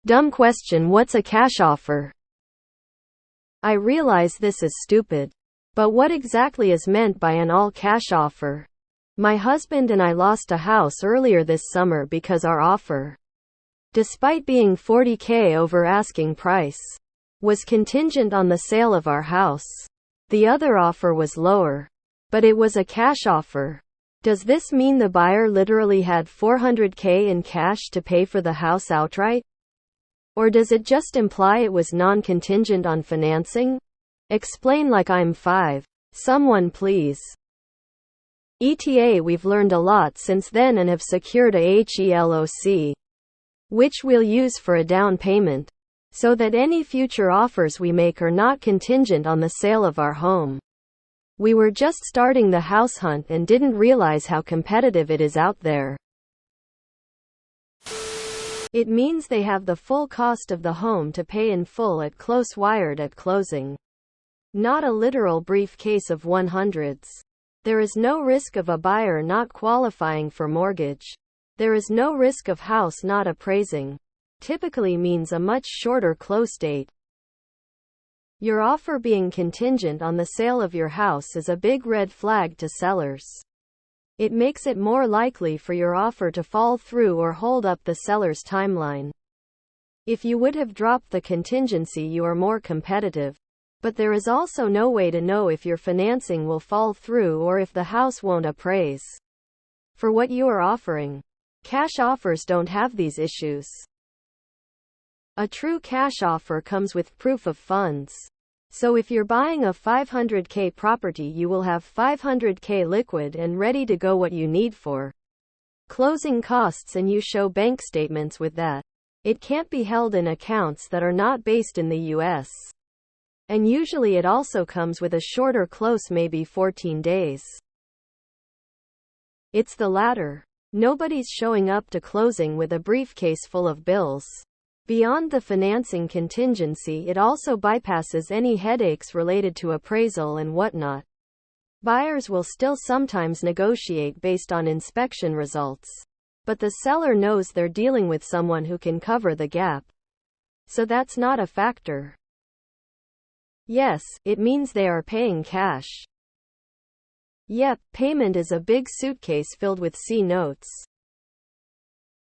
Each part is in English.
Dumb question. What's a cash offer? I realize this is stupid. But what exactly is meant by an all-cash offer? My husband and I lost a house earlier this summer because our offer, despite being $40,000 over asking price, was contingent on the sale of our house. The other offer was lower, but it was a cash offer. Does this mean the buyer literally had $400,000 in cash to pay for the house outright? Or does it just imply it was non-contingent on financing? Explain like I'm 5. Someone please. ETA. We've learned a lot since then and have secured a HELOC, which we'll use for a down payment, so that any future offers we make are not contingent on the sale of our home. We were just starting the house hunt and didn't realize how competitive it is out there. It means they have the full cost of the home to pay in full at close wired at closing. Not a literal briefcase of 100s. There is no risk of a buyer not qualifying for mortgage. There is no risk of house not appraising. Typically means a much shorter close date. Your offer being contingent on the sale of your house is a big red flag to sellers. It makes it more likely for your offer to fall through or hold up the seller's timeline. If you would have dropped the contingency, you are more competitive. But there is also no way to know if your financing will fall through or if the house won't appraise for what you are offering. Cash offers don't have these issues. A true cash offer comes with proof of funds. So if you're buying a $500,000 property, you will have $500,000 liquid and ready to go what you need for closing costs, and you show bank statements with that. It can't be held in accounts that are not based in the US. And usually it also comes with a shorter close, maybe 14 days. It's the latter. Nobody's showing up to closing with a briefcase full of bills. Beyond the financing contingency, it also bypasses any headaches related to appraisal and whatnot. Buyers will still sometimes negotiate based on inspection results. But the seller knows they're dealing with someone who can cover the gap. So that's not a factor. Yes, it means they are paying cash. Yep, payment is a big suitcase filled with C notes.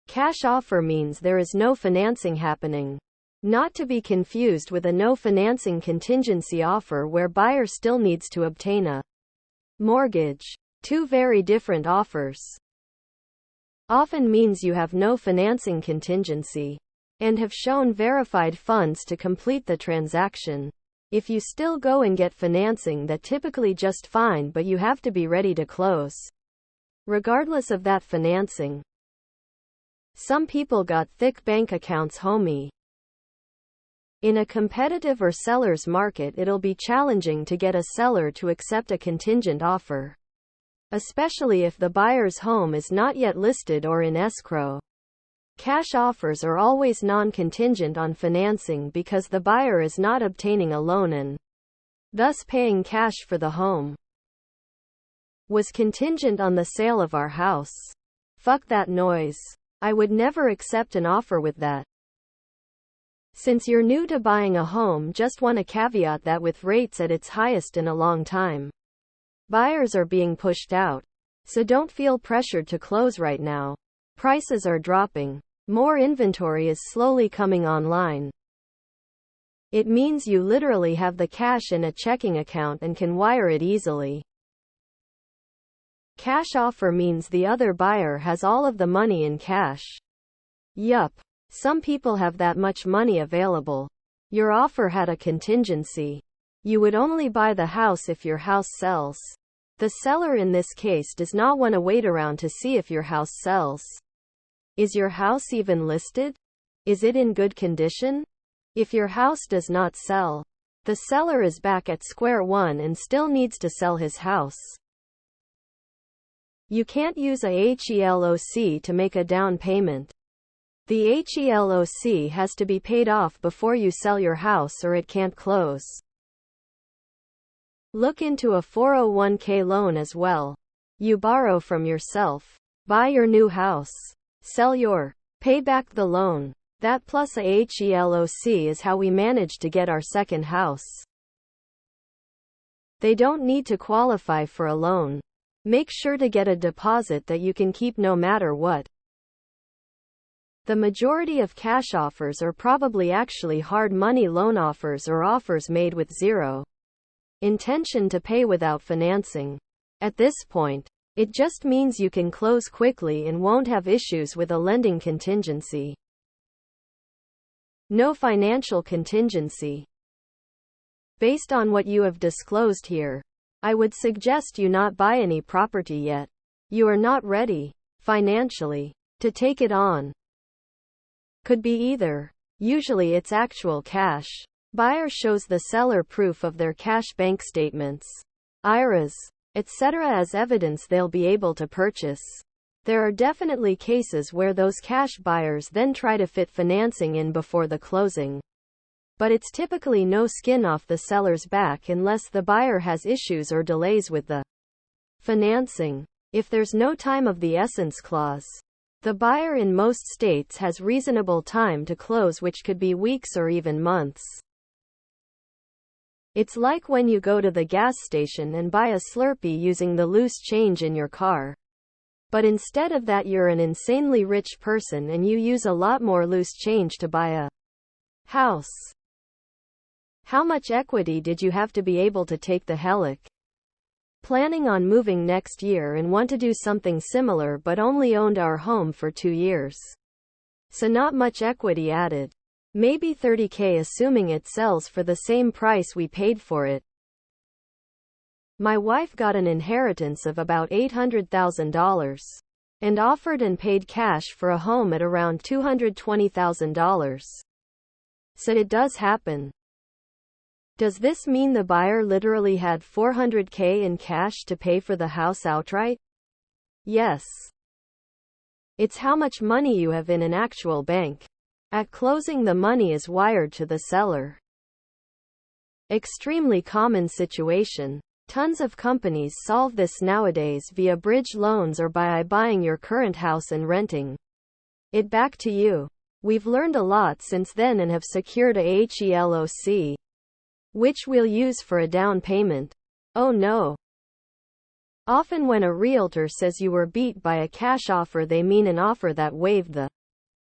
Cash offer means there is no financing happening. Not to be confused with a no financing contingency offer where buyer still needs to obtain a mortgage. Two very different offers. Often means you have no financing contingency and have shown verified funds to complete the transaction. If you still go and get financing, that typically just fine, but you have to be ready to close regardless of that financing. Some people got thick bank accounts, homie. In a competitive or seller's market, it'll be challenging to get a seller to accept a contingent offer, especially if the buyer's home is not yet listed or in escrow. Cash offers are always non-contingent on financing because the buyer is not obtaining a loan and thus paying cash for the home. Was contingent on the sale of our house. Fuck that noise. I would never accept an offer with that. Since you're new to buying a home, just want to caveat that with rates at its highest in a long time, buyers are being pushed out. So don't feel pressured to close right now. Prices are dropping. More inventory is slowly coming online. It means you literally have the cash in a checking account and can wire it easily. Cash offer means the other buyer has all of the money in cash. Yup. Some people have that much money available. Your offer had a contingency. You would only buy the house if your house sells. The seller in this case does not want to wait around to see if your house sells. Is your house even listed? Is it in good condition? If your house does not sell, the seller is back at square one and still needs to sell his house. You can't use a HELOC to make a down payment. The HELOC has to be paid off before you sell your house or it can't close. Look into a 401k loan as well. You borrow from yourself. Buy your new house. Sell your. Pay back the loan. That plus a HELOC is how we managed to get our second house. They don't need to qualify for a loan. Make sure to get a deposit that you can keep no matter what. The majority of cash offers are probably actually hard money loan offers or offers made with zero intention to pay without financing. At this point, it just means you can close quickly and won't have issues with a lending contingency. No financial contingency. Based on what you have disclosed here, I would suggest you not buy any property yet. You are not ready, financially, to take it on. Could be either. Usually it's actual cash. Buyer shows the seller proof of their cash bank statements, IRAs, etc. as evidence they'll be able to purchase. There are definitely cases where those cash buyers then try to fit financing in before the closing. But it's typically no skin off the seller's back unless the buyer has issues or delays with the financing. If there's no time of the essence clause, the buyer in most states has reasonable time to close, which could be weeks or even months. It's like when you go to the gas station and buy a Slurpee using the loose change in your car. But instead of that, you're an insanely rich person and you use a lot more loose change to buy a house. How much equity did you have to be able to take the helic? Planning on moving next year and want to do something similar but only owned our home for 2 years. So not much equity added. Maybe $30,000 assuming it sells for the same price we paid for it. My wife got an inheritance of about $800,000 and offered and paid cash for a home at around $220,000. So it does happen. Does this mean the buyer literally had $400,000 in cash to pay for the house outright? Yes. It's how much money you have in an actual bank. At closing, the money is wired to the seller. Extremely common situation. Tons of companies solve this nowadays via bridge loans or by buying your current house and renting it back to you. We've learned a lot since then and have secured a HELOC, which we'll use for a down payment. Oh no. Often when a realtor says you were beat by a cash offer, they mean an offer that waived the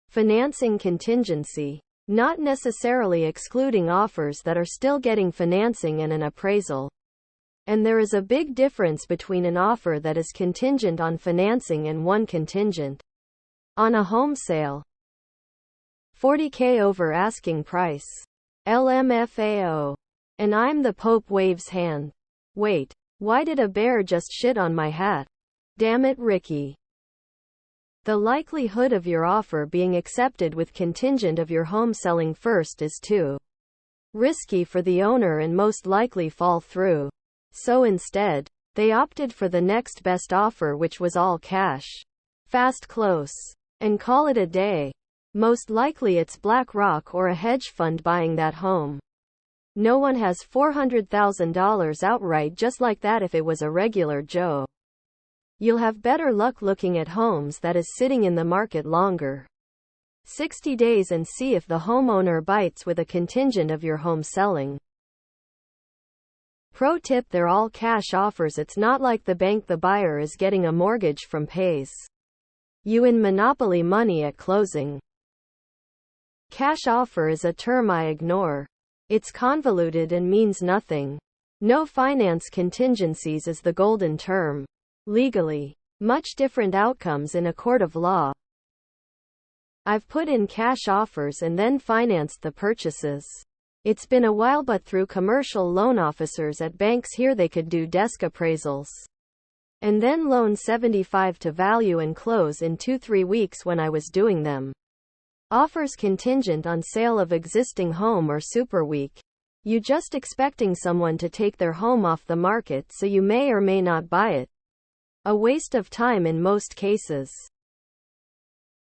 financing contingency, not necessarily excluding offers that are still getting financing and an appraisal. And there is a big difference between an offer that is contingent on financing and one contingent on a home sale. $40,000 over asking price. LMFAO. And I'm the Pope waves hand. Wait, why did a bear just shit on my hat? Damn it, Ricky. The likelihood of your offer being accepted with contingent of your home selling first is too risky for the owner and most likely fall through. So instead, they opted for the next best offer, which was all cash. Fast close. And call it a day. Most likely it's BlackRock or a hedge fund buying that home. No one has $400,000 outright just like that if it was a regular Joe. You'll have better luck looking at homes that is sitting in the market longer. 60 days and see if the homeowner bites with a contingent of your home selling. Pro tip: they're all cash offers. It's not like the bank the buyer is getting a mortgage from pays you in monopoly money at closing. Cash offer is a term I ignore. It's convoluted and means nothing. No finance contingencies is the golden term. Legally, much different outcomes in a court of law. I've put in cash offers and then financed the purchases. It's been a while, but through commercial loan officers at banks here, they could do desk appraisals and then loan 75 to value and close in 2-3 weeks when I was doing them. Offers contingent on sale of existing home or super weak. You just expecting someone to take their home off the market so you may or may not buy it. A waste of time in most cases.